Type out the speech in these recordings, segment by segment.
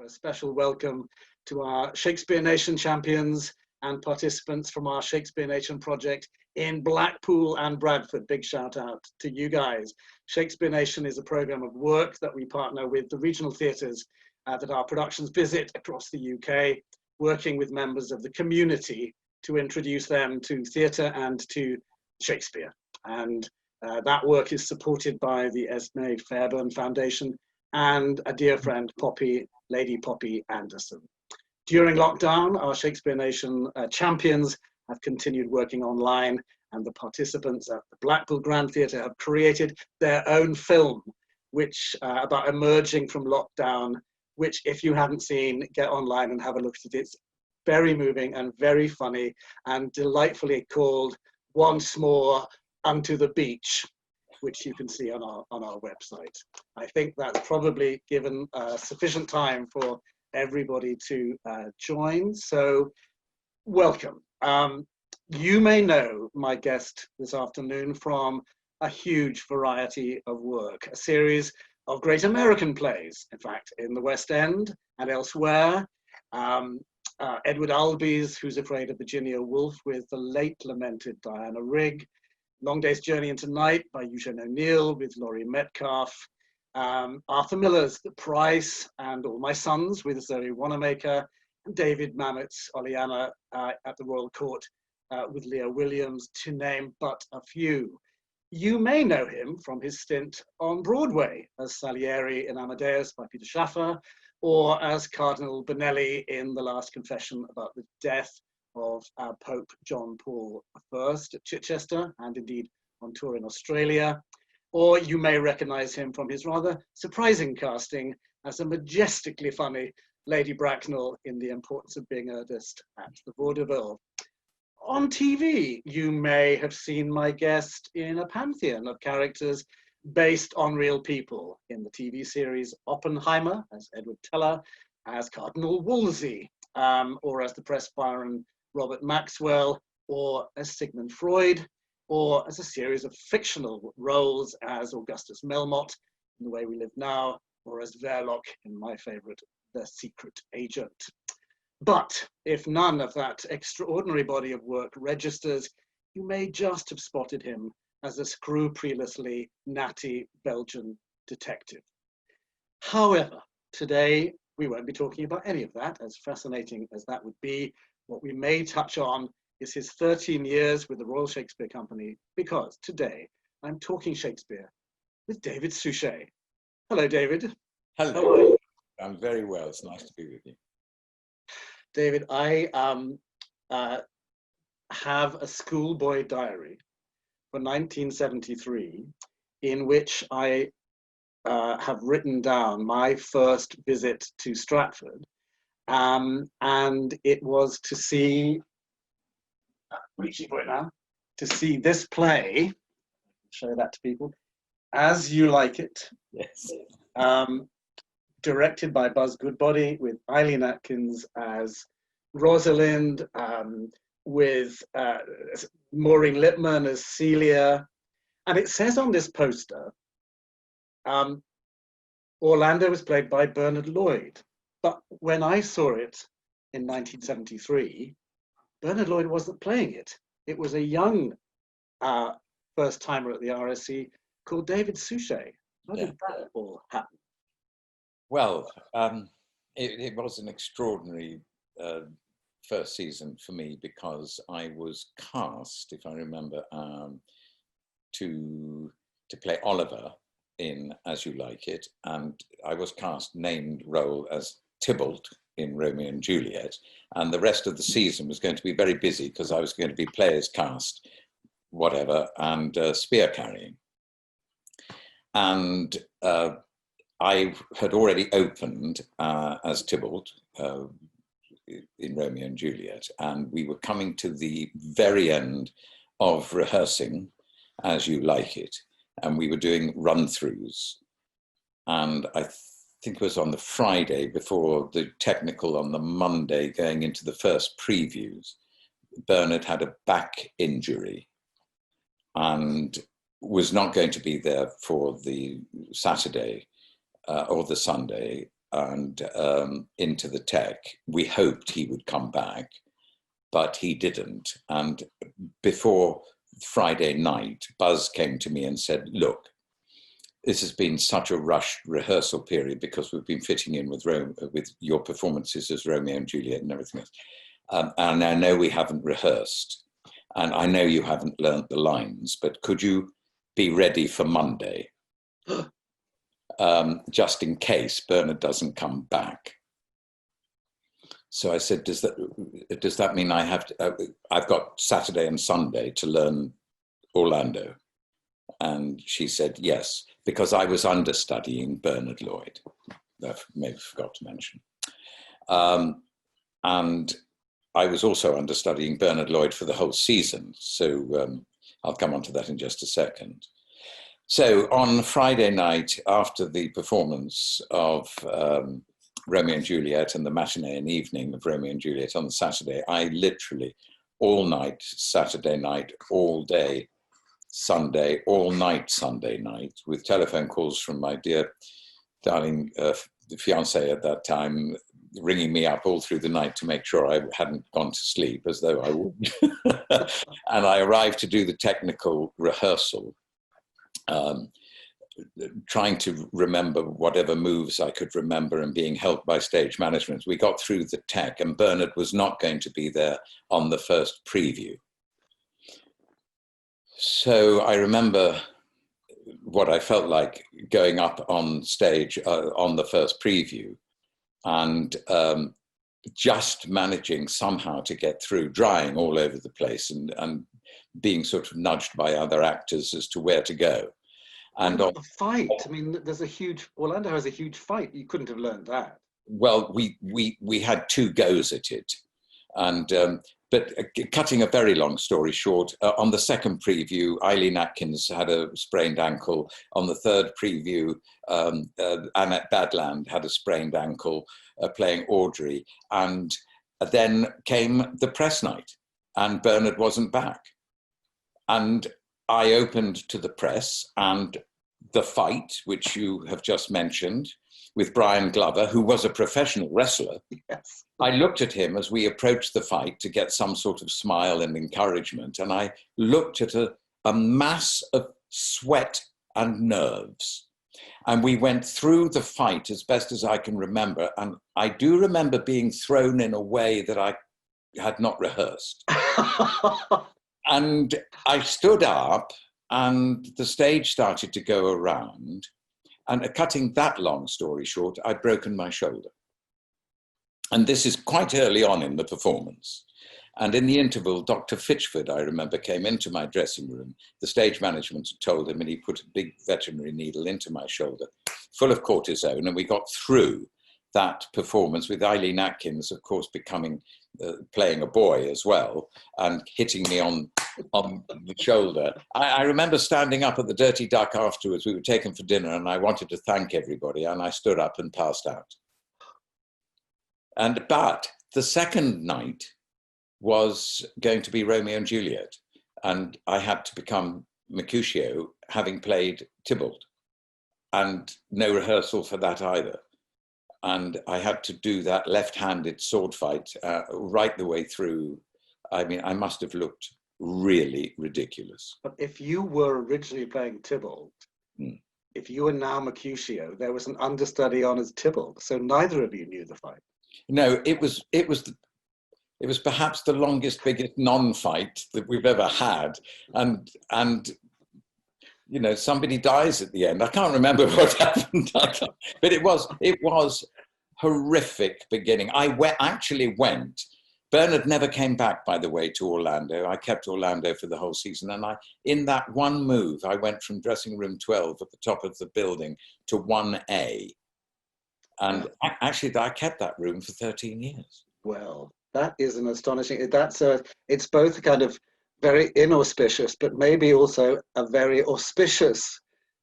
So a special welcome to our Shakespeare Nation champions and participants from our Shakespeare Nation project in Blackpool and Bradford. Big shout out to you guys. Shakespeare Nation is a program of work that we partner with the regional theatres that our productions visit across the UK, working with members of the community to introduce them to theatre and to Shakespeare. And that work is supported by the Esme Fairbairn Foundation and a dear friend, Lady Poppy Anderson. During lockdown, our Shakespeare Nation champions have continued working online, and the participants at the Blackpool Grand Theatre have created their own film, which about emerging from lockdown, which if you haven't seen, get online and have a look at it. It's very moving and very funny and delightfully called Once More Unto the Beach, which you can see on our website. I think that's probably given sufficient time for everybody to join. So welcome. You may know my guest this afternoon from a huge variety of work, a series of great American plays, in fact, in the West End and elsewhere. Edward Albee's Who's Afraid of Virginia Woolf with the late lamented Diana Rigg, Long Day's Journey into Night by Eugene O'Neill with Laurie Metcalf, Arthur Miller's The Price and All My Sons with Zoe Wanamaker, and David Mamet's Oleana at the Royal Court with Leah Williams, to name but a few. You may know him from his stint on Broadway as Salieri in Amadeus by Peter Schaffer, or as Cardinal Bonelli in The Last Confession about the death of Pope John Paul I at Chichester, and indeed on tour in Australia. Or you may recognize him from his rather surprising casting as a majestically funny Lady Bracknell in The Importance of Being Earnest at the Vaudeville. On TV, you may have seen my guest in a pantheon of characters based on real people in the TV series Oppenheimer as Edward Teller, as Cardinal Wolsey, or as the press baron Robert Maxwell, or as Sigmund Freud, or as a series of fictional roles as Augustus Melmotte in The Way We Live Now, or as Verloc in my favorite, The Secret Agent. But if none of that extraordinary body of work registers, you may just have spotted him as a scrupulously natty Belgian detective. However, today we won't be talking about any of that, as fascinating as that would be. What we may touch on is his 13 years with the Royal Shakespeare Company, because today I'm talking Shakespeare with David Suchet. Hello, David. Hello. How are you? I'm very well. It's nice to be with you. David, I have a schoolboy diary for 1973 in which I have written down my first visit to Stratford. And it was to see, reaching for it now, to see this play, show that to people, As You Like It. Yes. Directed by Buzz Goodbody, with Eileen Atkins as Rosalind, with Maureen Lipman as Celia. And it says on this poster, Orlando was played by Bernard Lloyd. But when I saw it in 1973, Bernard Lloyd wasn't playing it. It was a young first-timer at the RSC called David Suchet. How did that all happen? Well, it was an extraordinary first season for me, because I was cast, if I remember, to play Oliver in As You Like It, and I was cast named role as Tybalt in Romeo and Juliet, and the rest of the season was going to be very busy because I was going to be players cast, whatever, and spear carrying. And I had already opened as Tybalt in Romeo and Juliet, and we were coming to the very end of rehearsing As You Like It, and we were doing run-throughs. And I think it was on the Friday before the technical on the Monday going into the first previews, Bernard had a back injury and was not going to be there for the Saturday or the Sunday. and into the tech. We hoped he would come back, but he didn't. And before Friday night, Buzz came to me and said, look, this has been such a rushed rehearsal period because we've been fitting in with your performances as Romeo and Juliet and everything else. And I know we haven't rehearsed, and I know you haven't learnt the lines, but could you be ready for Monday? Just in case Bernard doesn't come back. So I said, does that mean I have to, I've got Saturday and Sunday to learn Orlando? And she said, yes, because I was understudying Bernard Lloyd. I maybe forgot to mention. And I was also understudying Bernard Lloyd for the whole season. So I'll come on to that in just a second. So on Friday night, after the performance of Romeo and Juliet and the matinee and evening of Romeo and Juliet on the Saturday, I literally all night, Saturday night, all day, Sunday, all night, Sunday night, with telephone calls from my dear, darling fiancé at that time, ringing me up all through the night to make sure I hadn't gone to sleep, as though I would. And I arrived to do the technical rehearsal, trying to remember whatever moves I could remember and being helped by stage management. We got through the tech, and Bernard was not going to be there on the first preview. So I remember what I felt like going up on stage on the first preview and just managing somehow to get through, drying all over the place and being sort of nudged by other actors as to where to go. And on the fight, I mean, Orlando has a huge fight. You couldn't have learned that. Well, we had two goes at it. And but cutting a very long story short, on the second preview, Eileen Atkins had a sprained ankle. On the third preview, Annette Badland had a sprained ankle playing Audrey. And then came the press night, and Bernard wasn't back. And I opened to the press, and the fight, which you have just mentioned, with Brian Glover, who was a professional wrestler. Yes. I looked at him as we approached the fight to get some sort of smile and encouragement, and I looked at a mass of sweat and nerves. And we went through the fight as best as I can remember, and I do remember being thrown in a way that I had not rehearsed. And I stood up, and the stage started to go around. And cutting that long story short, I'd broken my shoulder. And this is quite early on in the performance. And in the interval, Dr. Fitchford, I remember, came into my dressing room. The stage management had told him, and he put a big veterinary needle into my shoulder, full of cortisone. And we got through that performance with Eileen Atkins, of course, playing a boy as well, and hitting me on the shoulder. I remember standing up at the Dirty Duck afterwards. We were taken for dinner, and I wanted to thank everybody, and I stood up and passed out. But the second night was going to be Romeo and Juliet, and I had to become Mercutio, having played Tybalt, and no rehearsal for that either. And I had to do that left-handed sword fight right the way through. I mean, I must have looked really ridiculous. But if you were originally playing Tybalt, if you were now Mercutio, there was an understudy on as Tybalt, so neither of you knew the fight. No, it was perhaps the longest, biggest non-fight that we've ever had, and you know, somebody dies at the end. I can't remember what happened, but it was horrific beginning. I actually went. Bernard never came back, by the way, to Orlando. I kept Orlando for the whole season. And in that one move, I went from dressing room 12 at the top of the building to 1A. And actually, I kept that room for 13 years. Well, that is an astonishing, it's both kind of very inauspicious, but maybe also a very auspicious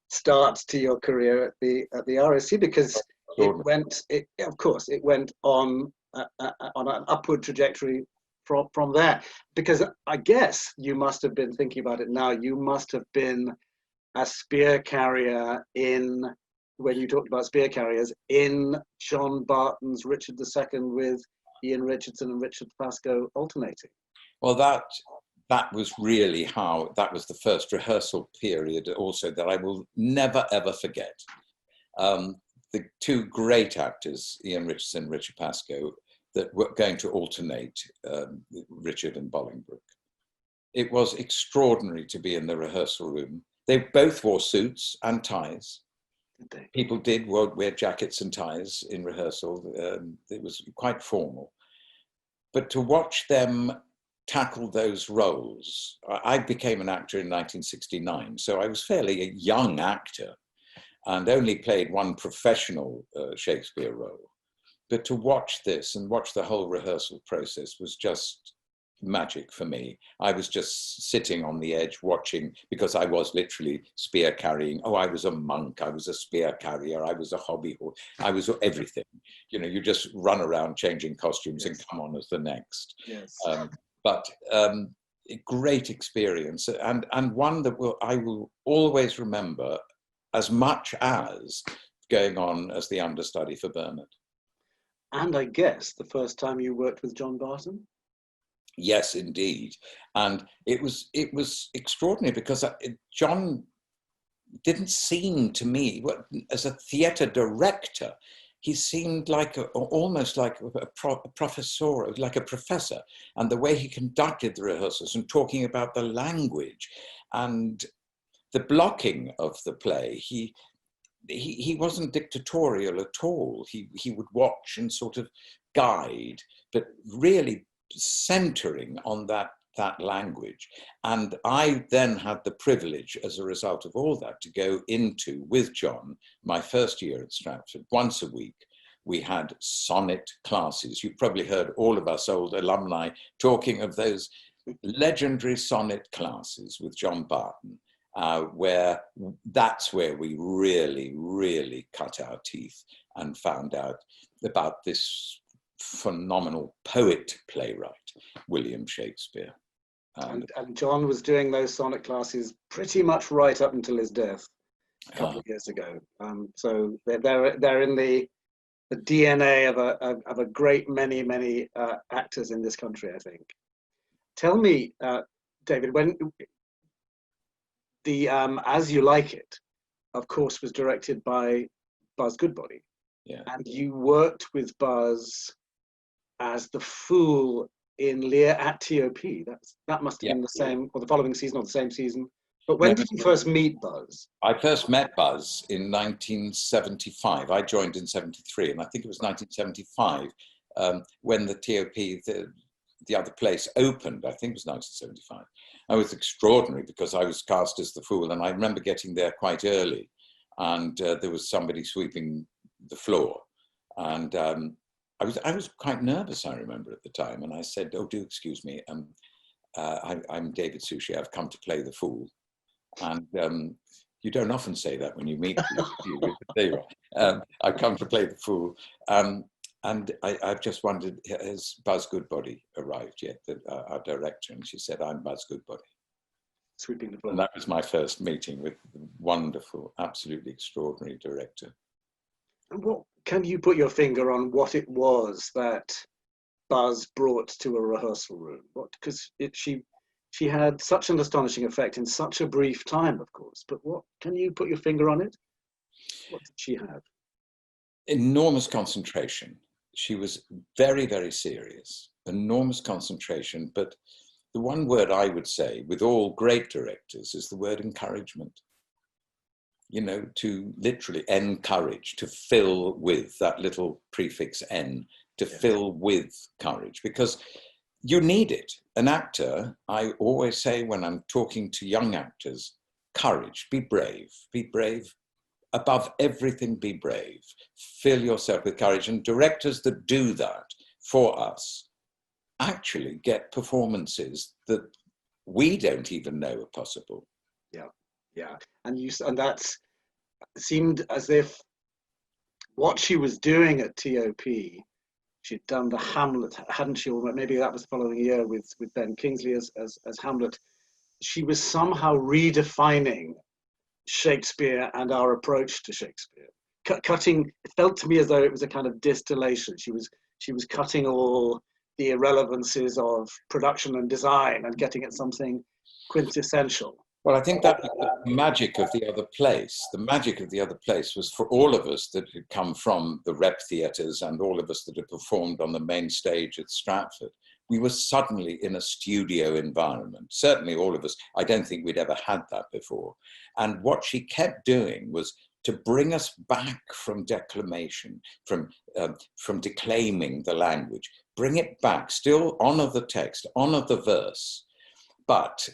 start to your career at the RSC, because it went on an upward trajectory from there. Because I guess you must have been thinking about it now. You must have been a spear carrier in when you talked about spear carriers, in John Barton's Richard II with Ian Richardson and Richard Pascoe alternating. Well, that was really how, that was the first rehearsal period also that I will never, ever forget. The two great actors, Ian Richardson and Richard Pascoe, that were going to alternate Richard and Bolingbroke. It was extraordinary to be in the rehearsal room. They both wore suits and ties. People did wear jackets and ties in rehearsal. It was quite formal. But to watch them tackle those roles, I became an actor in 1969, so I was fairly a young actor and only played one professional Shakespeare role. But to watch this and watch the whole rehearsal process was just magic for me. I was just sitting on the edge watching, because I was literally spear carrying. Oh, I was a monk, I was a spear carrier, I was a hobby horse, I was everything. You know, you just run around changing costumes and come on as the next. But a great experience, and one that I will always remember as much as going on as the understudy for Bernard. And I guess the first time you worked with John Barton? Yes, indeed. And it was extraordinary because John didn't seem to me, as a theatre director, he seemed like almost like a professor, like a professor. And the way he conducted the rehearsals and talking about the language and the blocking of the play, he wasn't dictatorial at all. He would watch and sort of guide, but really centering on that language. And I then had the privilege, as a result of all that, to go into, with John, my first year at Stratford. Once a week we had sonnet classes. You've probably heard all of us old alumni talking of those legendary sonnet classes with John Barton, where that's where we really, really cut our teeth and found out about this phenomenal poet playwright, William Shakespeare. And John was doing those sonnet classes pretty much right up until his death a couple of years ago. So they're in the DNA of a great many actors in this country, I think. Tell me, David, when the As You Like It, of course, was directed by Buzz Goodbody. Yeah. And you worked with Buzz as the fool in Lear at TOP. That must have been the same, or the following season, or the same season. But when did you first meet Buzz? I first met Buzz in 1975. I joined in 73, and I think it was 1975 when the TOP, the other place, opened. I think it was 1975. I was extraordinary because I was cast as the fool, and I remember getting there quite early, and there was somebody sweeping the floor, and I was quite nervous, I remember, at the time, and I said, "Oh, do excuse me, I'm David Suchet. I've come to play the fool." And you don't often say that when you meet people. There you are. I've come to play the fool. And I've just wondered, has Buzz Goodbody arrived yet, our director? And she said, "I'm Buzz Goodbody." Sweeping the floor. And that was my first meeting with the wonderful, absolutely extraordinary director. And what can you put your finger on what it was that Buzz brought to a rehearsal room? Because she had such an astonishing effect in such a brief time, of course. But what can you put your finger on it? What did she have? Enormous concentration. She was very, very serious. Enormous concentration. But the one word I would say, with all great directors, is the word encouragement. You know, to literally encourage, to fill with that little prefix N, to fill with courage, because you need it. An actor, I always say when I'm talking to young actors, courage, be brave, above everything, be brave, fill yourself with courage. And directors that do that for us actually get performances that we don't even know are possible. Yeah, and that seemed as if what she was doing at TOP, she'd done the Hamlet, hadn't she? Or maybe that was the following year with Ben Kingsley as Hamlet. She was somehow redefining Shakespeare and our approach to Shakespeare. cutting. It felt to me as though it was a kind of distillation. She was cutting all the irrelevances of production and design and getting at something quintessential. Well, I think that was the magic of The Other Place. The magic of The Other Place was for all of us that had come from the rep theatres and all of us that had performed on the main stage at Stratford. We were suddenly in a studio environment. Certainly all of us, I don't think we'd ever had that before. And what she kept doing was to bring us back from declamation, from declaiming the language, bring it back, still honor the text, honor the verse, but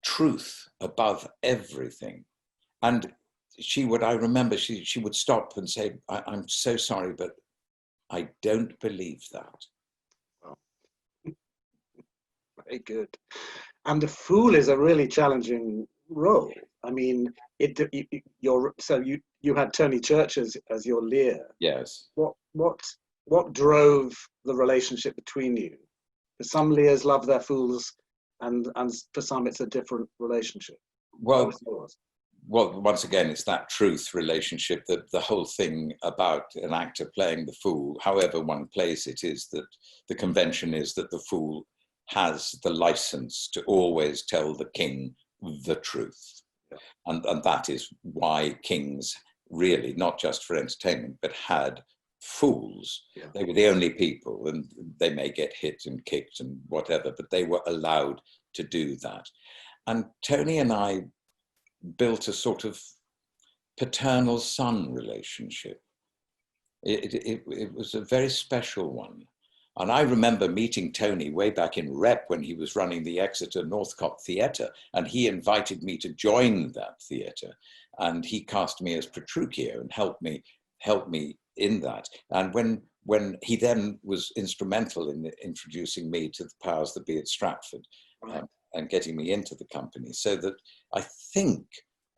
truth above everything. And I remember she would stop and say, I'm so sorry, but I don't believe that. Very good. And the fool is a really challenging role. I mean, you had Tony Church as your Lear. Yes. What drove the relationship between you? For some Lears love their fools, and for some it's a different relationship. Well, once again, it's that truth relationship, that the whole thing about an actor playing the fool, however one plays it, is that the convention is that the fool has the license to always tell the king the truth. Yeah. And that is why kings really, not just for entertainment, but had fools. Yeah. They were the only people, and they may get hit and kicked and whatever, but they were allowed to do that. And Tony and I built a sort of paternal son relationship. It was a very special one. And I remember meeting Tony way back in Rep when he was running the Exeter Northcote Theatre, and he invited me to join that theatre. And he cast me as Petruchio and helped me in that. And when he then was instrumental in introducing me to the powers that be at Stratford, and getting me into the company. So that I think,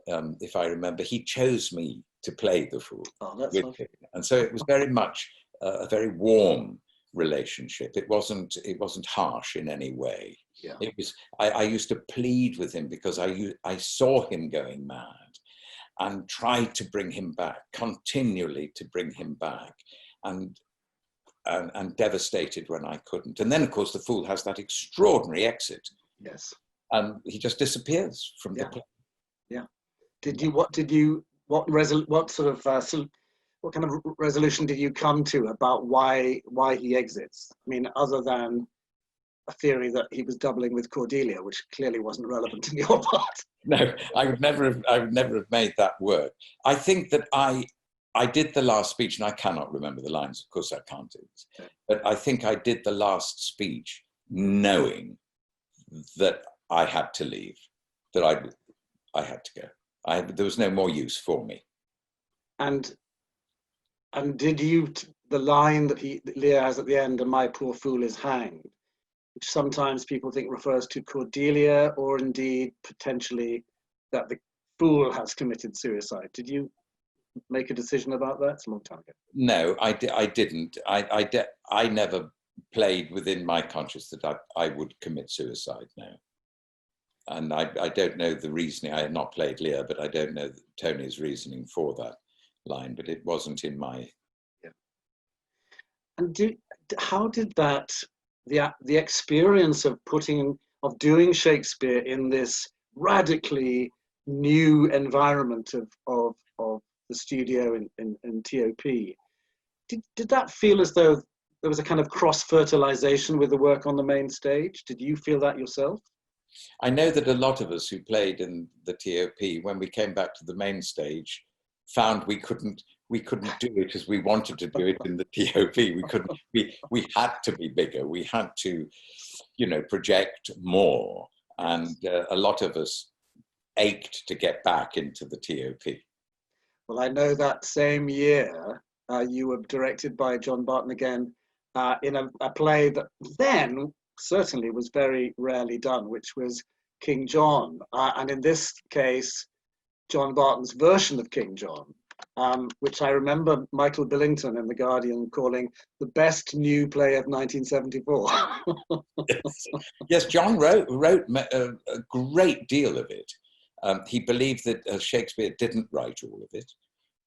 if I remember, he chose me to play the fool with him. And so it was very much a very warm relationship. It wasn't harsh in any way. Yeah. It was. I used to plead with him because I saw him going mad, and tried to bring him back, continually to bring him back, and devastated when I couldn't. And then, of course, the fool has that extraordinary exit. Yes. And he just disappears from the play. Yeah. What kind of resolution did you come to about why he exits? I mean, other than a theory that he was doubling with Cordelia, which clearly wasn't relevant in your part. No, I would never have made that work. I think that I did the last speech, and I cannot remember the lines, of course I can't do this, but I think I did the last speech knowing that I had to leave, that I had to go. There was no more use for me. And did the line that Lear has at the end, "and my poor fool is hanged," which sometimes people think refers to Cordelia, or indeed potentially that the fool has committed suicide. Did you make a decision about that? It's a long time ago. No, I didn't. I never played within my conscience that I would commit suicide now. And I don't know the reasoning. I had not played Lear, but I don't know Tony's reasoning for that line, but it wasn't in my... Yeah. And how did that, the experience of doing Shakespeare in this radically new environment of the studio in TOP, did that feel as though there was a kind of cross-fertilization with the work on the main stage? Did you feel that yourself? I know that a lot of us who played in the TOP, when we came back to the main stage, found we couldn't do it as we wanted to do it in the TOP. We couldn't. We had to be bigger. We had to, project more, and a lot of us ached to get back into the TOP. Well, I know that same year you were directed by John Barton again in a play that then certainly was very rarely done, which was King John. And in this case, John Barton's version of King John, which I remember Michael Billington in The Guardian calling the best new play of 1974. Yes, John wrote a great deal of it. He believed that Shakespeare didn't write all of it.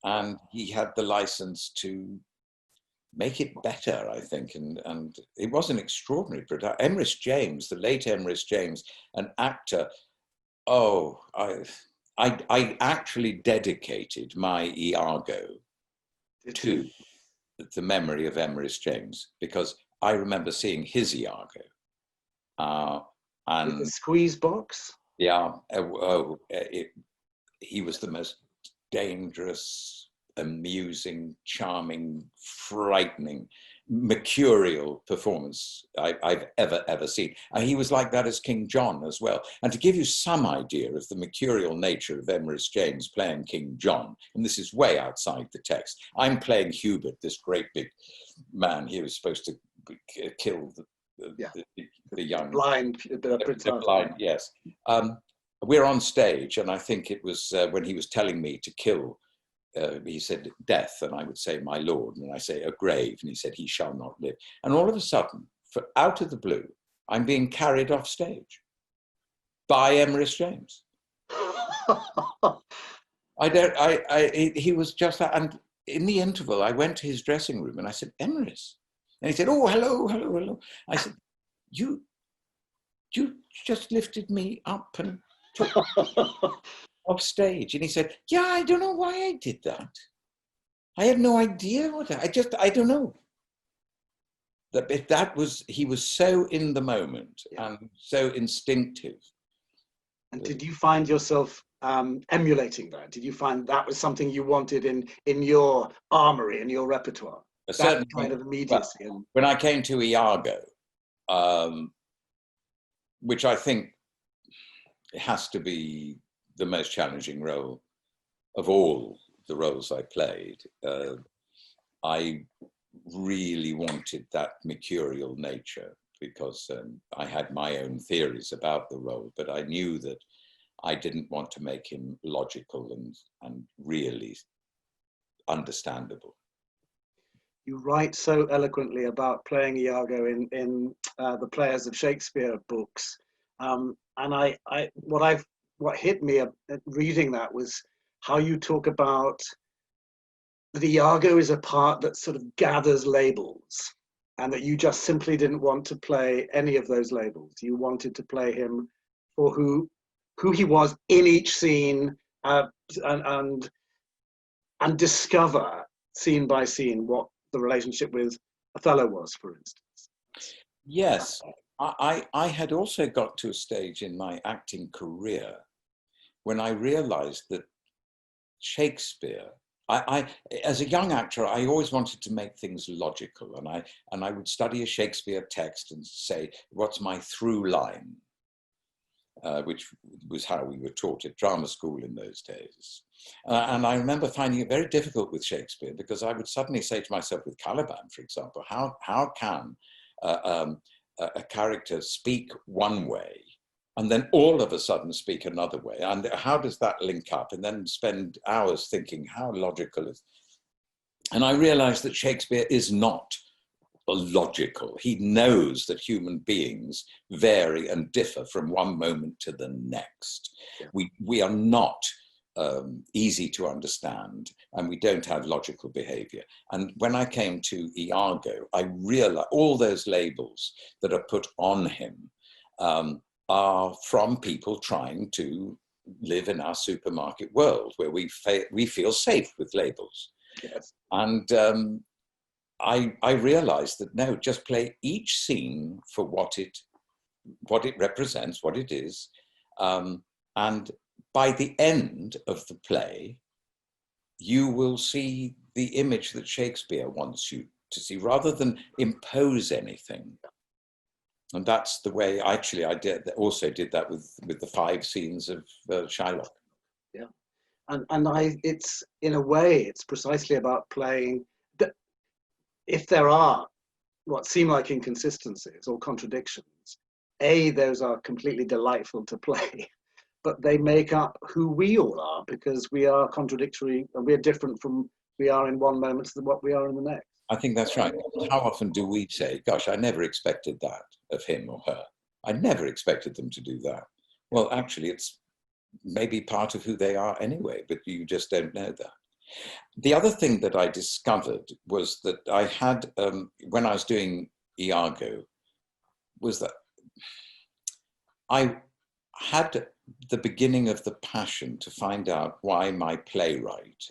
and he had the license to make it better, I think, and it was an extraordinary production. Emrys James, the late Emrys James, an actor. Oh, I actually dedicated my Iago to the memory of Emrys James, because I remember seeing his Iago. With the squeeze box? Yeah, he was the most dangerous, amusing, charming, frightening, mercurial performance I've ever seen. And he was like that as King John as well. And to give you some idea of the mercurial nature of Emrys James playing King John, and this is way outside the text, I'm playing Hubert, this great big man. He was supposed to kill the young blind, the blind, yes. We're on stage, and I think it was when he was telling me to kill, he said death, and I would say my lord, and I say a grave, and he said he shall not live. And all of a sudden, out of the blue, I'm being carried off stage by Emrys James. He was just that, and in the interval, I went to his dressing room and I said, Emrys, and he said, oh, hello. I said, you just lifted me up and took off stage. And he said, yeah, I don't know why I did that. I had no idea I don't know. He was so in the moment and so instinctive. And did you find yourself emulating that? Did you find that was something you wanted in your armory, in your repertoire? That kind of immediacy. When I came to Iago, which I think has to be the most challenging role of all the roles I played, I really wanted that mercurial nature, because I had my own theories about the role, but I knew that I didn't want to make him logical and really understandable. You write so eloquently about playing Iago in the Players of Shakespeare books, and what hit me reading that was how you talk about that Iago is a part that sort of gathers labels, and that you just simply didn't want to play any of those labels. You wanted to play him for who he was in each scene, and discover scene by scene what the relationship with Othello was, for instance. Yes, I had also got to a stage in my acting career when I realized that Shakespeare, as a young actor, I always wanted to make things logical, and I would study a Shakespeare text and say, what's my through line? Which was how we were taught at drama school in those days. And I remember finding it very difficult with Shakespeare, because I would suddenly say to myself, with Caliban, for example, how can a character speak one way and then all of a sudden speak another way? And how does that link up? And then spend hours thinking, how logical is... And I realized that Shakespeare is not logical. He knows that human beings vary and differ from one moment to the next. Yeah. We are not easy to understand, and we don't have logical behavior. And when I came to Iago, I realized all those labels that are put on him are from people trying to live in our supermarket world, where we feel safe with labels. Yes. And I realized that no, just play each scene for what it represents, what it is, and by the end of the play, you will see the image that Shakespeare wants you to see, rather than impose anything. And that's the way actually I also did that with the 5 scenes of Shylock. Yeah, and it's in a way it's precisely about playing. If there are what seem like inconsistencies or contradictions, those are completely delightful to play, but they make up who we all are, because we are contradictory and we're different from we are in one moment to what we are in the next. I think that's right. How often do we say, gosh, I never expected that of him or her. I never expected them to do that. Well, actually, it's maybe part of who they are anyway, but you just don't know that. The other thing that I discovered was that I had, when I was doing Iago, was that I had the beginning of the passion to find out why my playwright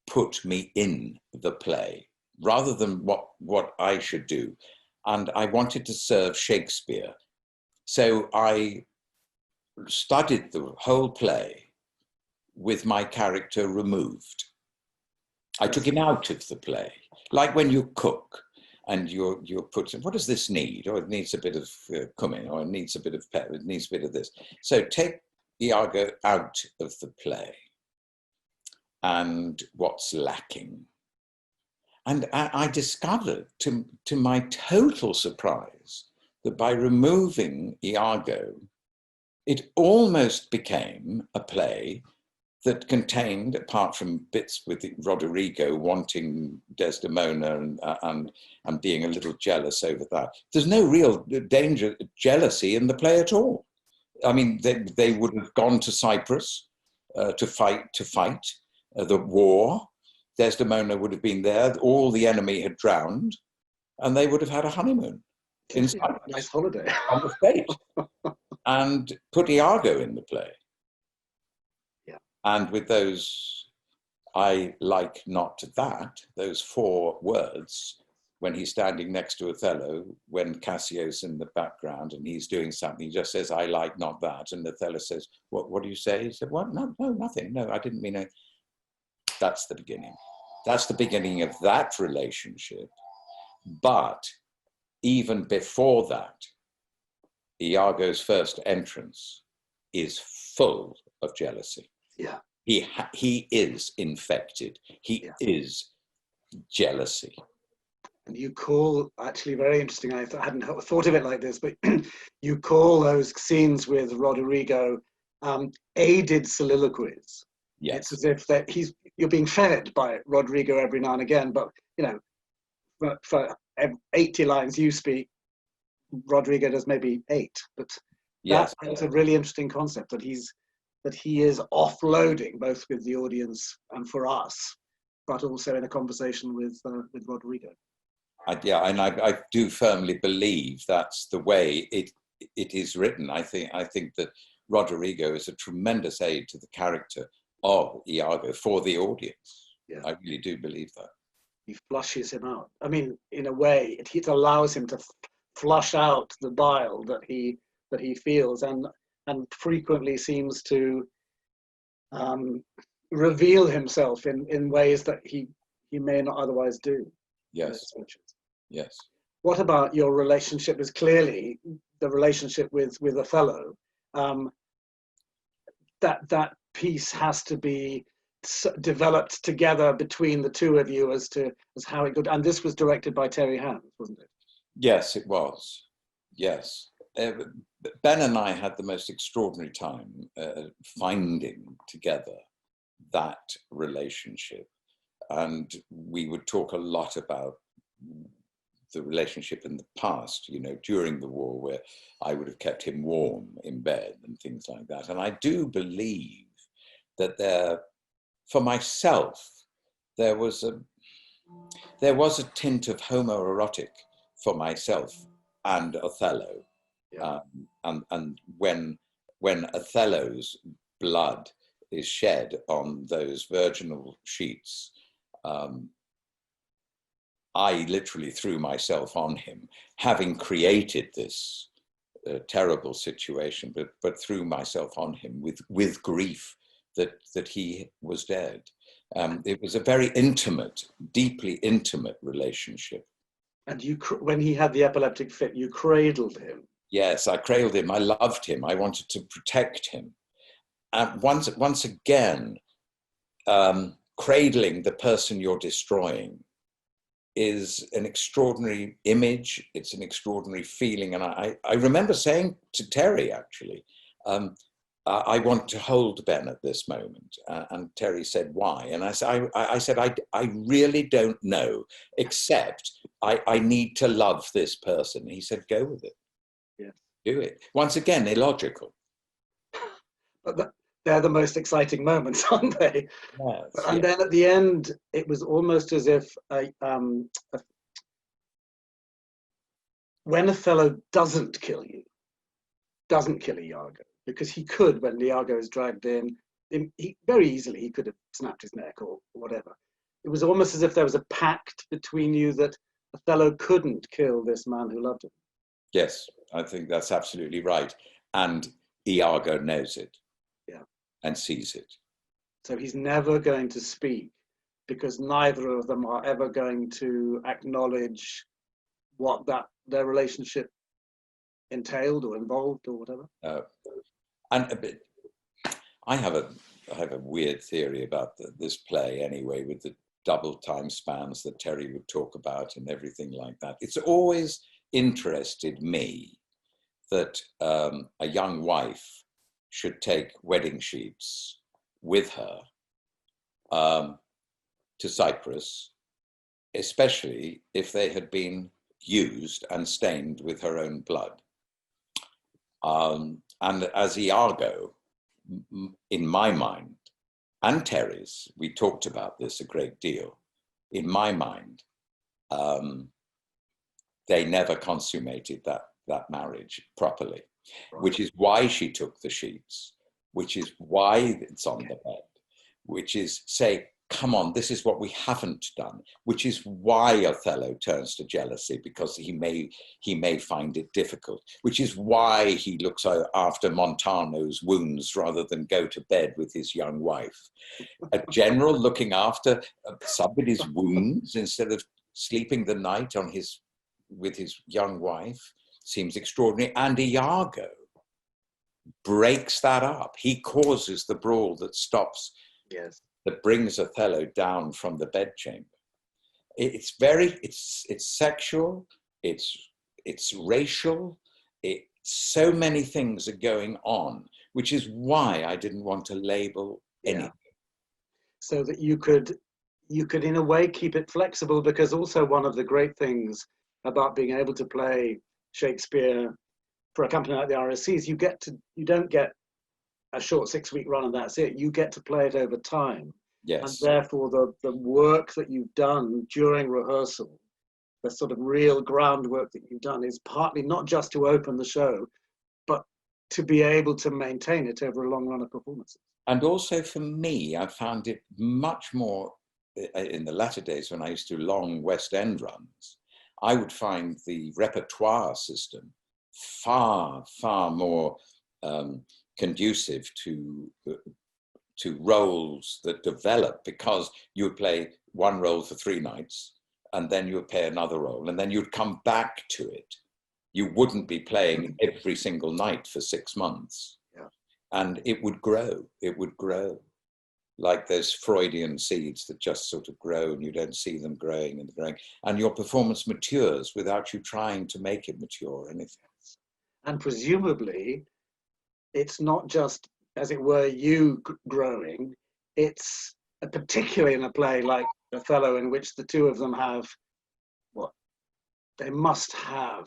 put me in the play rather than what I should do. And I wanted to serve Shakespeare. So I studied the whole play with my character removed. I took him out of the play, like when you cook and you're putting, what does this need? Oh, it needs a bit of cumin, or it needs a bit of pepper, it needs a bit of this. So take Iago out of the play and what's lacking. And I discovered, to my total surprise, that by removing Iago, it almost became a play that contained, apart from bits with Roderigo wanting Desdemona and being a little jealous over that, there's no real jealousy in the play at all. I mean, they would have gone to Cyprus to fight the war. Desdemona would have been there. All the enemy had drowned, and they would have had a honeymoon in Cyprus. Nice holiday on the stage, and put Iago in the play. And with those, I like not that, those 4 words, when he's standing next to Othello, when Cassio's in the background and he's doing something, he just says, I like not that. And Othello says, what do you say? He said, what? No, nothing. No, I didn't mean it. That's the beginning. That's the beginning of that relationship. But even before that, Iago's first entrance is full of jealousy. Yeah. He is infected. He is jealousy. And you call, actually very interesting, I hadn't thought of it like this, but you call those scenes with Roderigo aided soliloquies. Yes. It's as if that you're being fed by Roderigo every now and again, but for 80 lines you speak, Roderigo does maybe 8. But yes, that's a really interesting concept, that he is offloading both with the audience and for us, but also in a conversation with Roderigo. I do firmly believe that's the way it is written. I think that Roderigo is a tremendous aid to the character of Iago for the audience. Yeah. I really do believe that. He flushes him out. I mean, in a way, it allows him to flush out the bile that he feels, and frequently seems to reveal himself in ways that he may not otherwise do. Yes. Yes. What about your relationship? Is clearly the relationship with Othello. That piece has to be developed together between the two of you as how it could. And this was directed by Terry Hands, wasn't it? Yes, it was. Yes. Ben and I had the most extraordinary time finding together that relationship. And we would talk a lot about the relationship in the past, during the war, where I would have kept him warm in bed and things like that. And I do believe that for myself, there was a tint of homoerotic for myself and Othello. Yeah. And when Othello's blood is shed on those virginal sheets, I literally threw myself on him, having created this terrible situation, but threw myself on him with grief that he was dead. It was a very intimate, deeply intimate relationship. And when he had the epileptic fit, you cradled him. Yes, I cradled him. I loved him. I wanted to protect him. And once again, cradling the person you're destroying is an extraordinary image. It's an extraordinary feeling. And I remember saying to Terry, actually, I want to hold Ben at this moment. And Terry said, why? And I said, I really don't know, except I need to love this person. He said, go with it. Yes. Do it. Once again, illogical. But they're the most exciting moments, aren't they? Yes, And yes. then at the end, it was almost as if when Othello doesn't kill Iago, because he could, when Iago is dragged in, very easily he could have snapped his neck or whatever. It was almost as if there was a pact between you that Othello couldn't kill this man who loved him. Yes, I think that's absolutely right. And Iago knows it, Yeah, and sees it. so he's never going to speak because neither of them are ever going to acknowledge what their relationship entailed or involved or whatever. And a bit, I have a weird theory about this play anyway, with the double time spans that Terry would talk about and everything like that. It's always interested me that a young wife should take wedding sheets with her to Cyprus, especially if they had been used and stained with her own blood. And as Iago, in my mind, and Terry's, we talked about this a great deal, in my mind, they never consummated that marriage properly, right. Which is why she took the sheets, which is why it's on the bed, which is say, come on, this is what we haven't done, which is why Othello turns to jealousy, because he may find it difficult, which is why he looks after Montano's wounds rather than go to bed with his young wife. A general looking after somebody's wounds instead of sleeping the night with his young wife seems extraordinary. And Iago breaks that up. He causes the brawl that stops, yes, that brings Othello down from the bedchamber. It's sexual, it's racial, so many things are going on, which is why I didn't want to label anything. Yeah. So that you could in a way keep it flexible, because also one of the great things about being able to play Shakespeare for a company like the RSC is you don't get a short 6-week run and that's it. You get to play it over time. Yes. And therefore the work that you've done during rehearsal, the sort of real groundwork that you've done, is partly not just to open the show, but to be able to maintain it over a long run of performances. And also for me, I found it much more in the latter days when I used to do long West End runs. I would find the repertoire system far, far more conducive to roles that develop, because you would play one role for 3 nights and then you would play another role and then you'd come back to it. You wouldn't be playing every single night for 6 months. Yeah. And it would grow, like those Freudian seeds that just sort of grow and you don't see them growing and growing. And your performance matures without you trying to make it mature or anything. And presumably, it's not just, as it were, you growing, it's particularly in a play like Othello, in which the two of them have what they must have,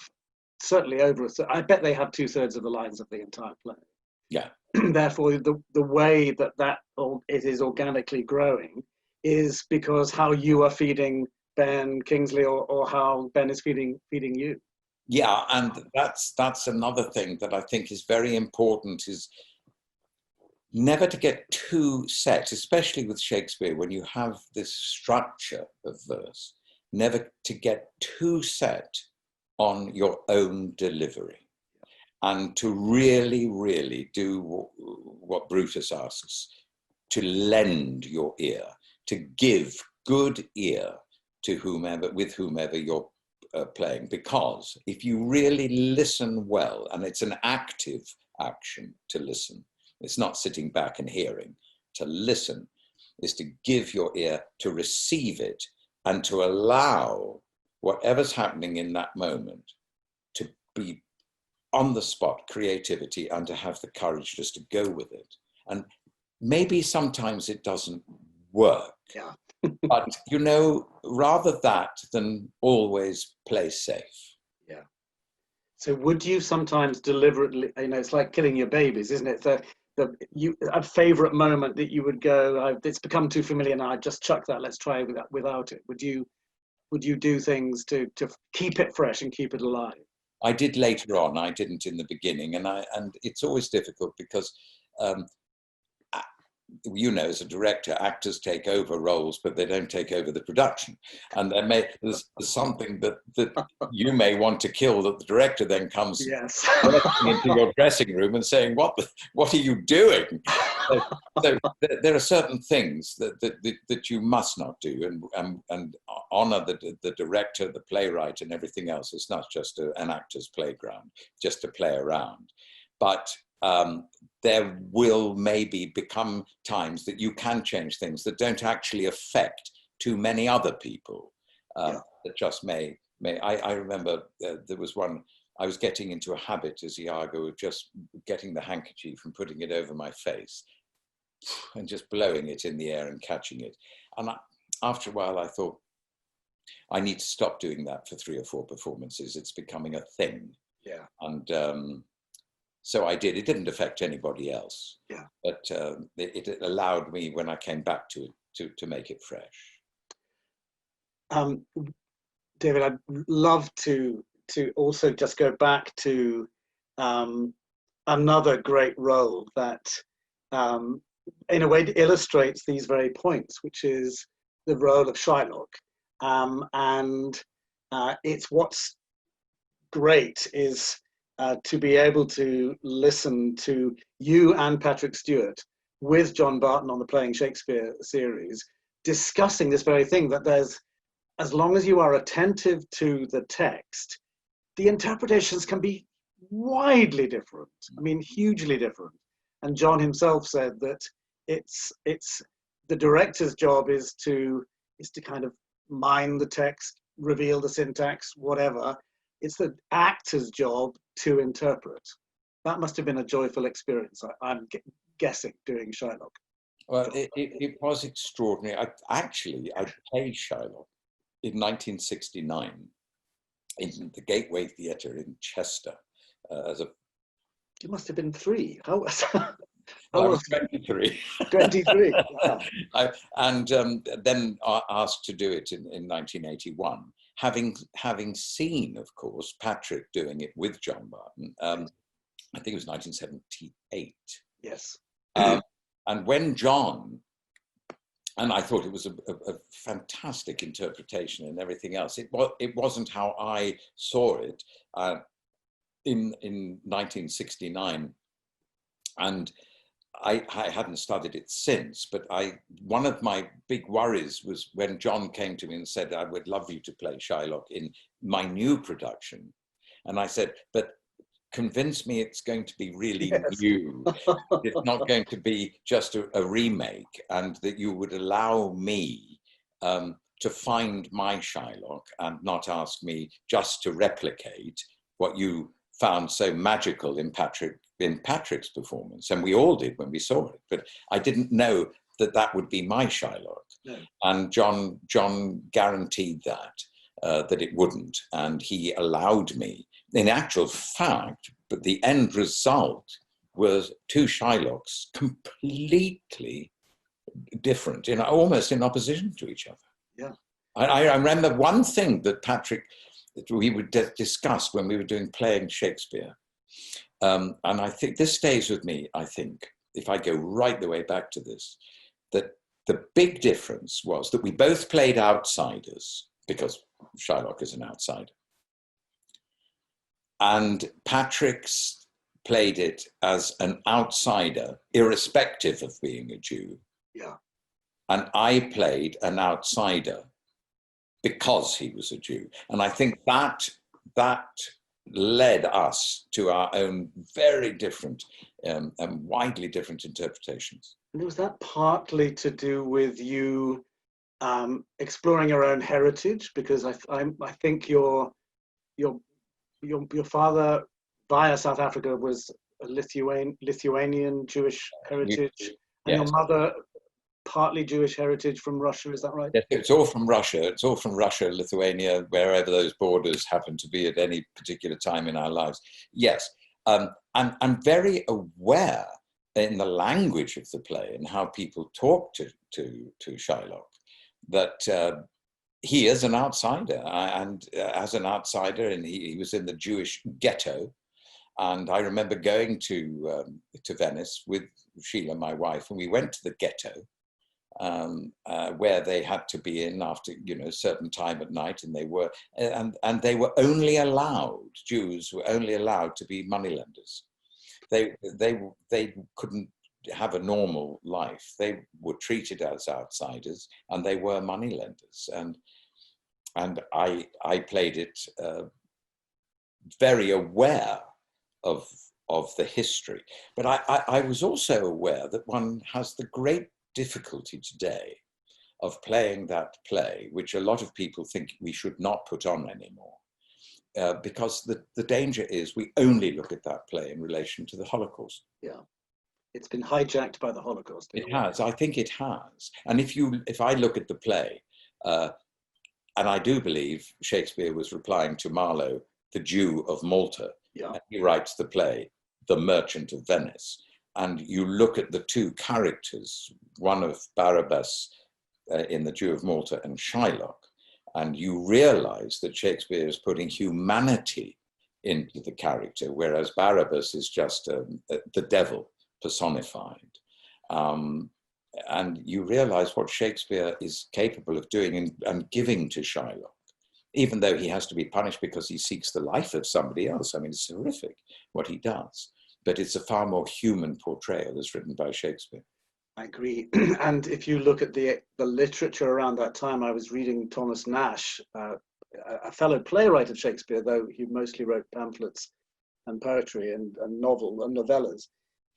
certainly over I bet they have 2/3 of the lines of the entire play. Yeah. Therefore, the way that it is organically growing is because how you are feeding Ben Kingsley, or how Ben is feeding you. Yeah, and that's another thing that I think is very important, is never to get too set, especially with Shakespeare, when you have this structure of verse, never to get too set on your own delivery, and to really, really do what Brutus asks, to lend your ear, to give good ear to with whomever you're playing. Because if you really listen well, and it's an active action to listen, it's not sitting back and hearing. To listen is to give your ear, to receive it, and to allow whatever's happening in that moment to be on the spot creativity, and to have the courage just to go with it. And maybe sometimes it doesn't work. Yeah. But, rather that than always play safe. Yeah. So would you sometimes deliberately, it's like killing your babies, isn't it? So a favorite moment that you would go, it's become too familiar now, I'd just chuck that, let's try without it? Would you do things to keep it fresh and keep it alive? I did later on. I didn't in the beginning, and it's always difficult because, as a director, actors take over roles, but they don't take over the production. And there's something that you may want to kill that the director then comes yes. into your dressing room and saying, "What are you doing?" So there are certain things that you must not do, and honor the director, the playwright, and everything else. It's not just an actor's playground, just to play around, but. There will maybe become times that you can change things that don't actually affect too many other people. That just may. I remember there was one, I was getting into a habit as Iago of just getting the handkerchief and putting it over my face and just blowing it in the air and catching it. And after a while I thought, I need to stop doing that for 3 or 4 performances. It's becoming a thing. Yeah. And so I did. It didn't affect anybody else. Yeah. But it allowed me, when I came back to it, to make it fresh. David, I'd love to also just go back to another great role that, in a way, illustrates these very points, which is the role of Shylock. And it's what's great is to be able to listen to you and Patrick Stewart with John Barton on the Playing Shakespeare series, discussing this very thing, that there's, as long as you are attentive to the text, the interpretations can be widely different. I mean, hugely different. And John himself said that it's the director's job is to kind of mine the text, reveal the syntax, whatever. It's the actor's job to interpret. That must have been a joyful experience, I'm guessing, doing Shylock. Well, it was extraordinary. I played Shylock in 1969 in the Gateway Theatre in Chester as a... You must have been 3. How was I was 23. 23. Wow. And then asked to do it in 1981. Having seen, of course, Patrick doing it with John Barton, I think it was 1978. Yes. And when John, and I thought it was a fantastic interpretation and everything else. It wasn't how I saw it in 1969, and I hadn't studied it since, but one of my big worries was when John came to me and said, I would love you to play Shylock in my new production. And I said, but convince me it's going to be really new. It's not going to be just a remake, and that you would allow me to find my Shylock and not ask me just to replicate what you found so magical in Patrick's performance. And we all did when we saw it, but I didn't know that would be my Shylock. No. And John guaranteed that it wouldn't, and he allowed me. In actual fact, but the end result was 2 Shylocks completely different, almost in opposition to each other. Yeah. I remember one thing that we would discuss when we were doing Playing Shakespeare, and I think this stays with me. I think if I go right the way back to this, that the big difference was that we both played outsiders, because Shylock is an outsider. And Patrick's played it as an outsider, irrespective of being a Jew. Yeah. And I played an outsider because he was a Jew. And I think that led us to our own very different and widely different interpretations. And was that partly to do with you exploring your own heritage? Because I think your father via South Africa was a Lithuanian Jewish heritage, Yes. And your mother partly Jewish heritage from Russia, is that right? Yes, it's all from Russia. It's all from Russia, Lithuania, wherever those borders happen to be at any particular time in our lives. Yes, I'm very aware in the language of the play and how people talk to Shylock, that he is an outsider, and as an outsider, and he was in the Jewish ghetto. And I remember going to Venice with Sheila, my wife, and we went to the ghetto, where they had to be in after, a certain time at night, and they were only allowed, Jews were only allowed to be moneylenders. They couldn't have a normal life. They were treated as outsiders, and they were moneylenders. And I played it very aware of the history, but I was also aware that one has the great difficulty today of playing that play, which a lot of people think we should not put on anymore, because the danger is we only look at that play in relation to the Holocaust. Yeah, it's been hijacked by the Holocaust. It has. I think it has. And if I look at the play, and I do believe Shakespeare was replying to Marlowe, the Jew of Malta. Yeah. And he writes the play, The Merchant of Venice. And you look at the two characters, one of Barabbas in The Jew of Malta and Shylock, and you realize that Shakespeare is putting humanity into the character, whereas Barabbas is just the devil personified. And you realize what Shakespeare is capable of doing and giving to Shylock, even though he has to be punished because he seeks the life of somebody else. I mean, it's horrific what he does, but it's a far more human portrayal as written by Shakespeare. I agree. And if you look at the literature around that time, I was reading Thomas Nash, a fellow playwright of Shakespeare, though he mostly wrote pamphlets and poetry and novellas.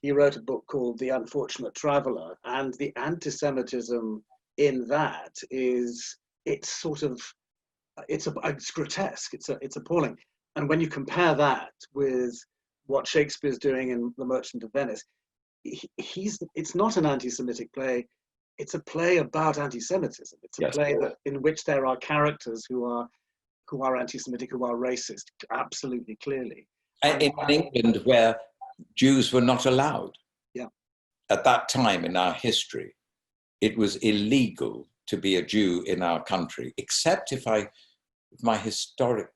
He wrote a book called The Unfortunate Traveller, and the anti-Semitism in that it's grotesque. It's appalling. And when you compare that with what Shakespeare's doing in The Merchant of Venice, it's not an anti-Semitic play. It's a play about anti-Semitism. It's a play in which there are characters who are anti-Semitic, who are racist, absolutely clearly. In England, where Jews were not allowed. Yeah. At that time in our history, it was illegal to be a Jew in our country, except if my historic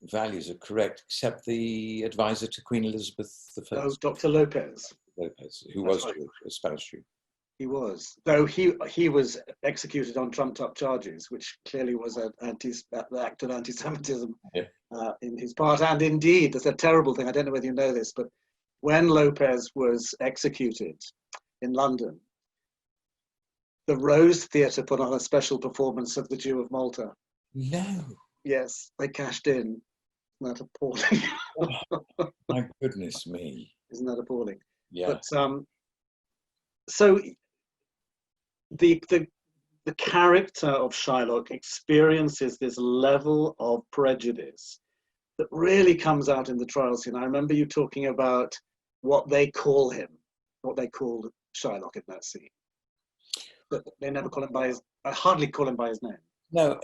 values are correct, except the advisor to Queen Elizabeth I. Oh, Dr. Lopez. Lopez, who was Jewish, a Spanish Jew. He was, though he was executed on trumped-up charges, which clearly was an act of anti-Semitism in his part. And indeed, there's a terrible thing. I don't know whether you know this, but when Lopez was executed in London, the Rose Theatre put on a special performance of The Jew of Malta. No. Yes, they cashed in. Isn't that appalling? Oh, my goodness me. Isn't that appalling? Yeah. But so the character of Shylock experiences this level of prejudice that really comes out in the trial scene. I remember you talking about what they call him, what they called Shylock in that scene. But they never call him by his, I hardly call him by his name. No,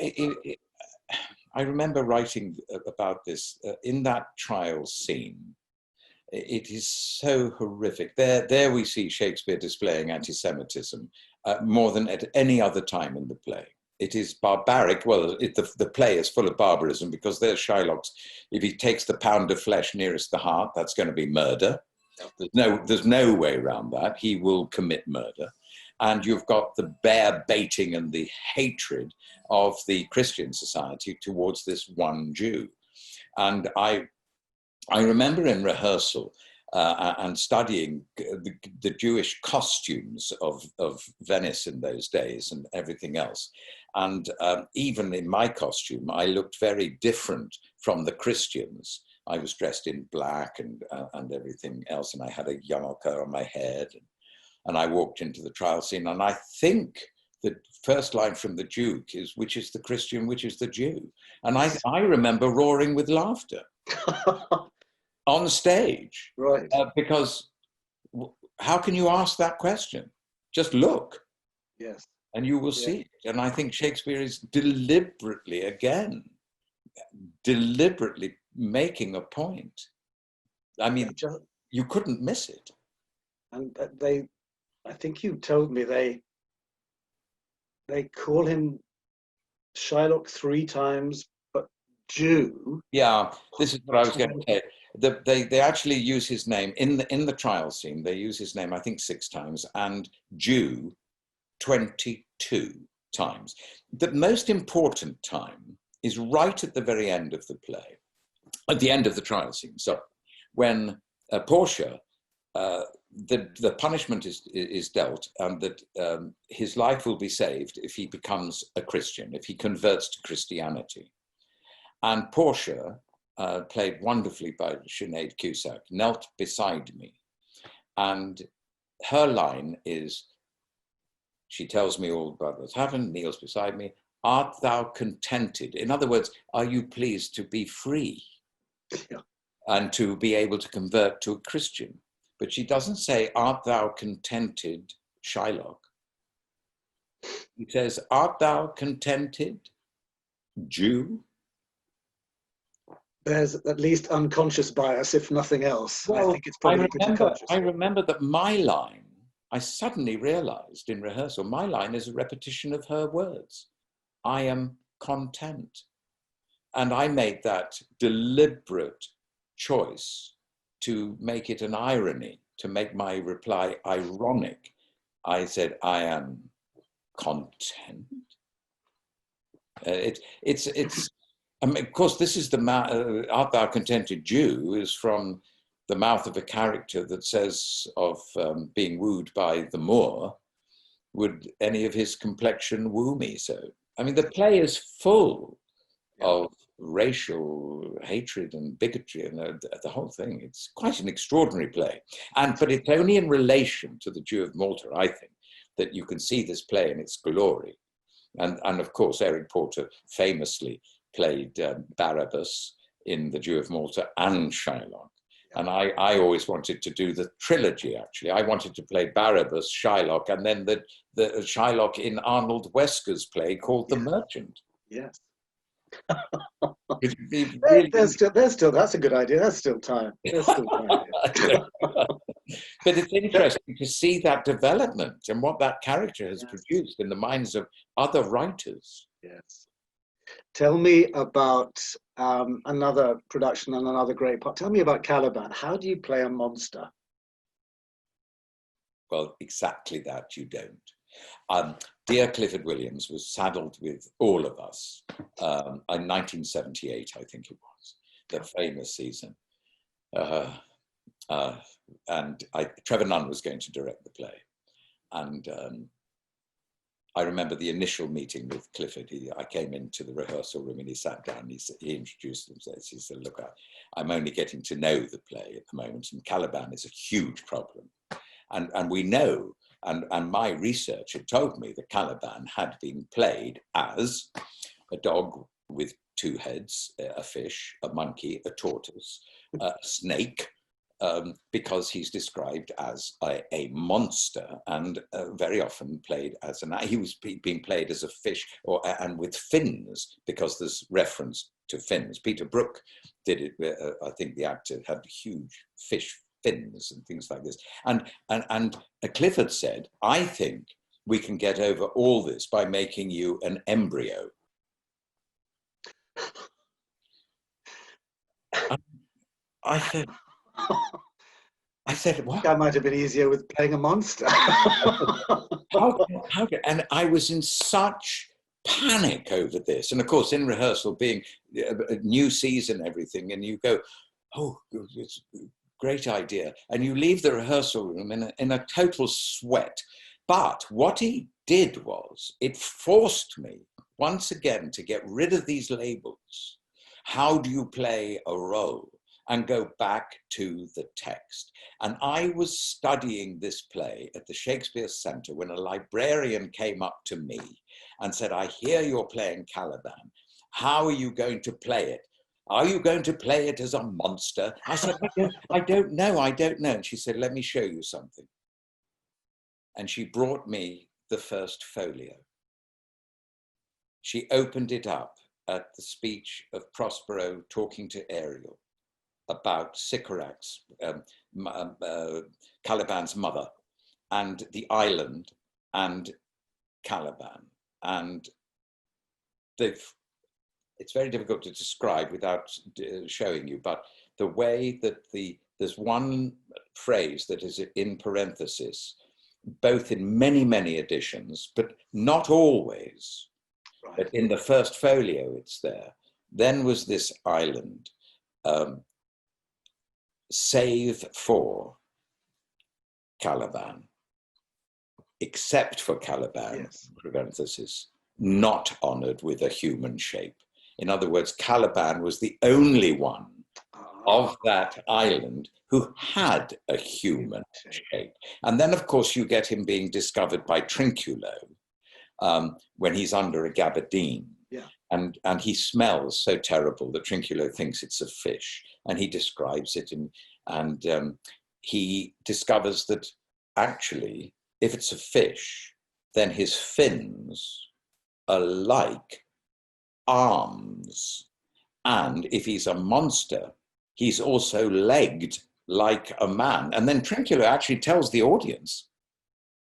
I remember writing about this in that trial scene. It is so horrific. There we see Shakespeare displaying anti-Semitism more than at any other time in the play. It is barbaric. Well, the play is full of barbarism because there's Shylock's. If he takes the pound of flesh nearest the heart, that's going to be murder. There's no way around that. He will commit murder. And you've got the bear baiting and the hatred of the Christian society towards this one Jew. And I remember in rehearsal and studying the Jewish costumes of Venice in those days and everything else. And even in my costume, I looked very different from the Christians. I was dressed in black and everything else, and I had a yarmulke on my head. And I walked into the trial scene, and I think the first line from the Duke is, which is the Christian, which is the Jew? And I remember roaring with laughter on stage. Right. Because how can you ask that question? Just look. Yes. And you will see it. And I think Shakespeare is deliberately making a point. I mean, you couldn't miss it. And I think you told me they call him Shylock 3 times, but Jew. Yeah, this is what I was going to say. They actually use his name in the trial scene. They use his name, I think, 6 times, and Jew 22 times. The most important time is right at the very end of the play, at the end of the trial scene. So when Portia, the punishment is dealt, and that his life will be saved if he becomes a Christian, if he converts to Christianity. And Portia, played wonderfully by Sinead Cusack, knelt beside me. And her line is, she tells me all about what's happened, kneels beside me. Art thou contented? In other words, are you pleased to be free? Yeah. And to be able to convert to a Christian? But she doesn't say, art thou contented, Shylock? He says, art thou contented, Jew? There's at least unconscious bias, if nothing else. Well, I think it's probably pretty conscious. I remember that my line, I suddenly realized in rehearsal, my line is a repetition of her words. I am content. And I made that deliberate choice to make it an irony, to make my reply ironic. I said, I am content. It's I mean, of course, this is the art thou contented Jew is from the mouth of a character that says of being wooed by the Moor, would any of his complexion woo me so? I mean, the play is full of racial hatred and bigotry and the whole thing. It's quite an extraordinary play. But it's only in relation to the Jew of Malta, I think, that you can see this play in its glory. And of course, Eric Porter famously played Barabbas in The Jew of Malta and Shylock. And I always wanted to do the trilogy, actually. I wanted to play Barabbas, Shylock, and then the Shylock in Arnold Wesker's play called The Merchant. Yes. Really... there's still, that's a good idea. There's still time. There's still time. But it's interesting to see that development and what that character has produced in the minds of other writers. Yes. Tell me about another production and another great part. Tell me about Caliban. How do you play a monster? Well, exactly that you don't. Dear Clifford Williams was saddled with all of us in 1978, I think it was, the famous season. And Trevor Nunn was going to direct the play. And I remember the initial meeting with Clifford. I came into the rehearsal room and he sat down. He introduced himself. He said, look, I'm only getting to know the play at the moment, and Caliban is a huge problem. And we know, and my research had told me that Caliban had been played as a dog with 2 heads, a fish, a monkey, a tortoise, a snake, because he's described as a monster, and very often played as he was being played as a fish, and with fins, because there's reference to fins. Peter Brook did it. I think the actor had huge fish fins and things like this. And Clifford said, I think we can get over all this by making you an embryo. I said, what? That might have been easier with playing a monster. And I was in such panic over this. And of course, in rehearsal, being a new season, everything, and you go, oh, it's a great idea. And you leave the rehearsal room in a total sweat. But what he did was, it forced me once again to get rid of these labels. How do you play a role? And go back to the text. And I was studying this play at the Shakespeare Centre when a librarian came up to me and said, I hear you're playing Caliban. How are you going to play it? Are you going to play it as a monster? I said, I don't know. And she said, let me show you something. And she brought me the first folio. She opened it up at the speech of Prospero talking to Ariel. about Sycorax, Caliban's mother, and the island and Caliban. And it's very difficult to describe without showing you, but the way that there's one phrase that is in parenthesis, both in many, many editions, but not always. Right. But in the first folio, it's there. Then was this island, save for Caliban, except for Caliban, yes. Parenthesis, not honored with a human shape. In other words, Caliban was the only one of that island who had a human shape. And then, of course, you get him being discovered by Trinculo when he's under a gabardine. Yeah. And he smells so terrible that Trinculo thinks it's a fish. And he describes it, and he discovers that actually, if it's a fish, then his fins are like arms. And if he's a monster, he's also legged like a man. And then Trinculo actually tells the audience,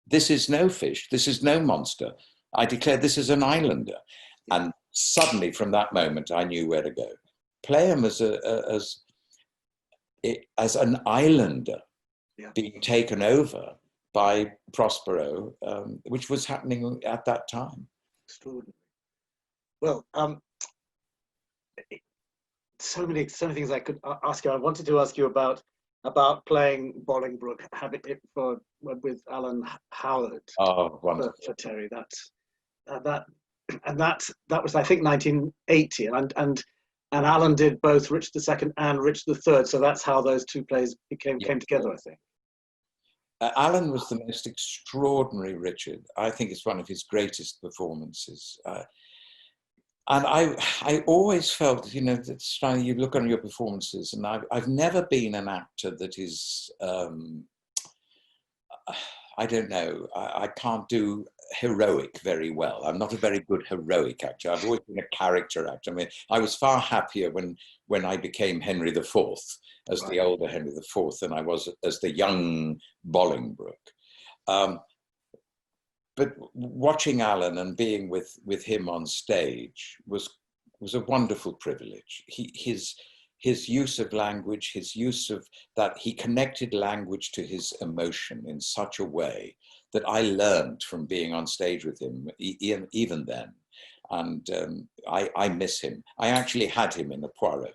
this is no fish, this is no monster. I declare this is an islander. And suddenly from that moment, I knew where to go. Play him as an islander being taken over by Prospero, which was happening at that time. Extraordinary. Well, so many things I could ask you. I wanted to ask you about playing Bolingbroke, having it with Alan Howard. Oh, wonderful. For Terry. That was, I think, 1980, and Alan did both Richard II and Richard III. So that's how those two plays came together, I think. Alan was the most extraordinary Richard. I think it's one of his greatest performances. And I always felt, that you look on your performances, and I've never been an actor that is, I don't know, I can't do heroic very well. I'm not a very good heroic actor. I've always been a character actor. I mean, I was far happier when I became Henry IV, as the older Henry IV, than I was as the young Bolingbroke. But watching Alan and being with him on stage was a wonderful privilege. His use of language, his use of that, he connected language to his emotion in such a way that I learned from being on stage with him, even then. And I miss him. I actually had him in a Poirot.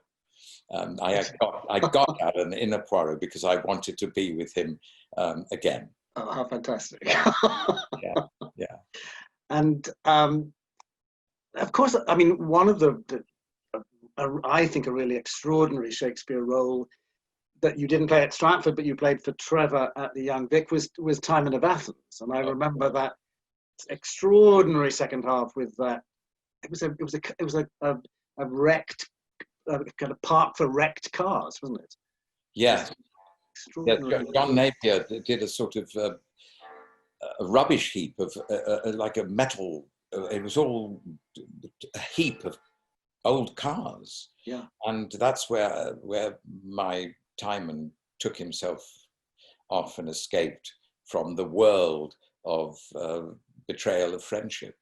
I got Alan in a Poirot because I wanted to be with him again. Oh, how fantastic. Yeah. And of course, I mean, one of I think a really extraordinary Shakespeare role that you didn't play at Stratford, but you played for Trevor at the Young Vic was Timon of Athens. And I remember that extraordinary second half with that. It was a wrecked, kind of park for wrecked cars, wasn't it? Yes. John Napier did a sort of a rubbish heap of like a metal. It was all a heap of old cars. Yeah. And that's where my Timon took himself off and escaped from the world of betrayal of friendship.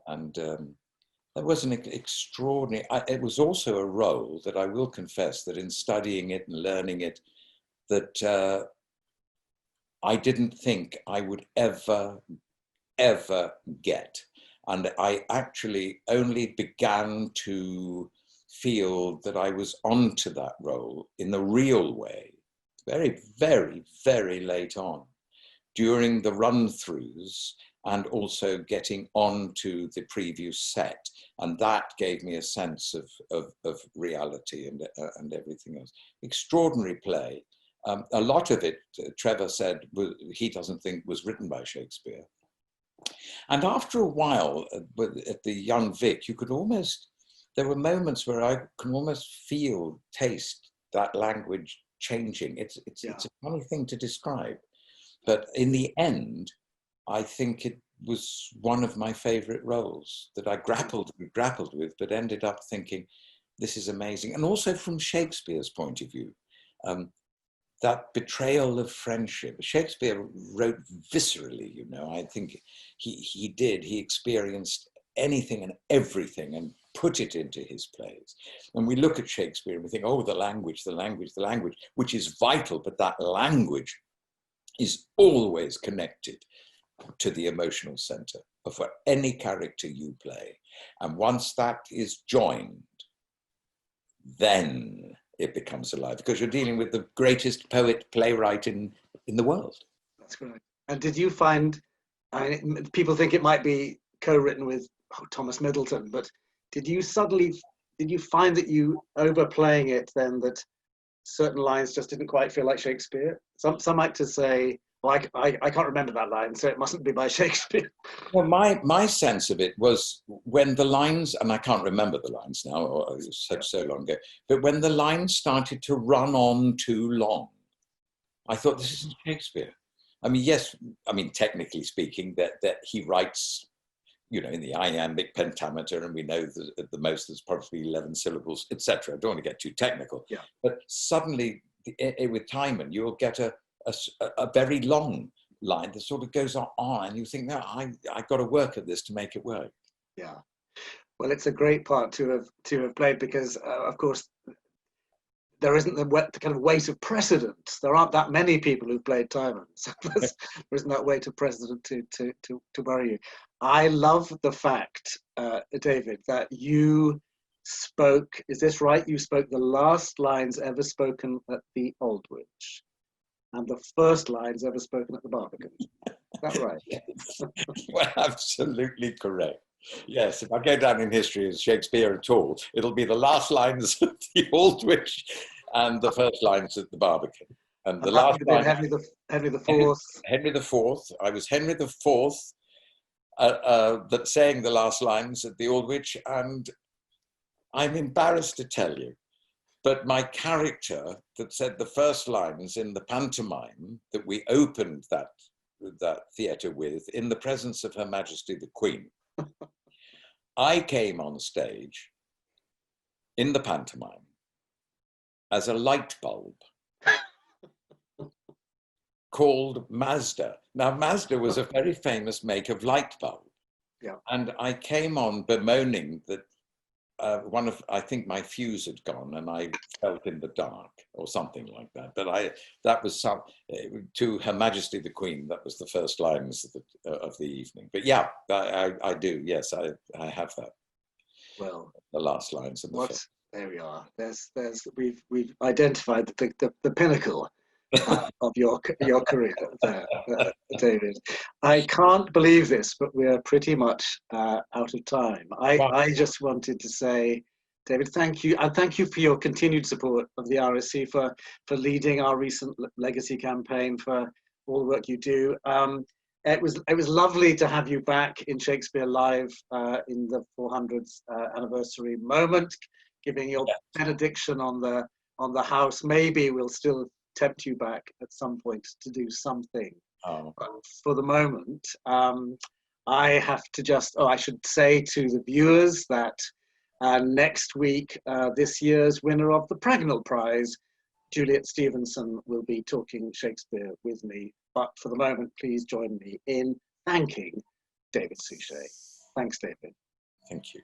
And that was an extraordinary. It was also a role that I will confess that in studying it and learning it, that I didn't think I would ever get. And I actually only began to feel that I was onto that role in the real way, very, very, very late on, during the run-throughs and also getting onto the preview set. And that gave me a sense of reality and everything else. Extraordinary play. A lot of it, Trevor said, he doesn't think was written by Shakespeare. And after a while, at the Young Vic, there were moments where I can almost taste that language changing. It's a funny thing to describe. But in the end, I think it was one of my favorite roles that I grappled with, but ended up thinking, this is amazing. And also from Shakespeare's point of view, that betrayal of friendship. Shakespeare wrote viscerally, you know. I think he experienced anything and everything and put it into his plays. And we look at Shakespeare and we think, oh, the language, which is vital, but that language is always connected to the emotional center of any character you play. And once that is joined, then it becomes alive, because you're dealing with the greatest poet, playwright in the world. That's correct. And did you find, people think it might be co-written with Thomas Middleton, but did you find that you overplaying it then, that certain lines just didn't quite feel like Shakespeare? Some actors say, well, I can't remember that line, so it mustn't be by Shakespeare. Well, my sense of it was when the lines, and I can't remember the lines now, or it was so long ago, but when the lines started to run on too long, I thought, this isn't Shakespeare. I mean, yes, I mean, technically speaking, that he writes, you know, in the iambic pentameter, and we know that at the most there's probably 11 syllables, etc. I don't want to get too technical, but suddenly with Timon, you'll get a very long line that sort of goes on, and you think, no, I got to work at this to make it work. Yeah, well, it's a great part to have played, because of course there isn't the kind of weight of precedent. There aren't that many people who've played Timon, so there isn't that weight of precedent to worry you. I love the fact, David, that you spoke, is this right? You spoke the last lines ever spoken at the Aldwych, and the first lines ever spoken at the Barbican. Is that right? Well, absolutely correct. Yes, if I go down in history as Shakespeare at all, it'll be the last lines at the Aldwych and the first lines at the Barbican. And the last line, Henry the Fourth. Henry the Fourth. I was Henry the Fourth that saying the last lines at the Aldwych, and I'm embarrassed to tell you, but my character that said the first lines in the pantomime that we opened that theatre with, in the presence of Her Majesty the Queen, I came on stage in the pantomime as a light bulb called Mazda. Now, Mazda was a very famous make of light bulb. Yeah. And I came on bemoaning that I think my fuse had gone and I felt in the dark or something like that. But that was to Her Majesty the Queen, that was the first lines of the evening. But yeah, I do. Yes, I have that. Well, the last lines of the film. There we are. We've identified the pinnacle of your career there, David. I can't believe this, but we're pretty much out of time. I just wanted to say, David, thank you, and thank you for your continued support of the RSC, for leading our recent legacy campaign, for all the work you do. It was lovely to have you back in Shakespeare Live in the 400th anniversary moment, giving your benediction on the house. Maybe we'll still tempt you back at some point to do something. But for the moment, I have to I should say to the viewers that next week, this year's winner of the Pragnell Prize, Juliet Stevenson, will be talking Shakespeare with me. But for the moment, please join me in thanking David Suchet. Thanks, David. Thank you.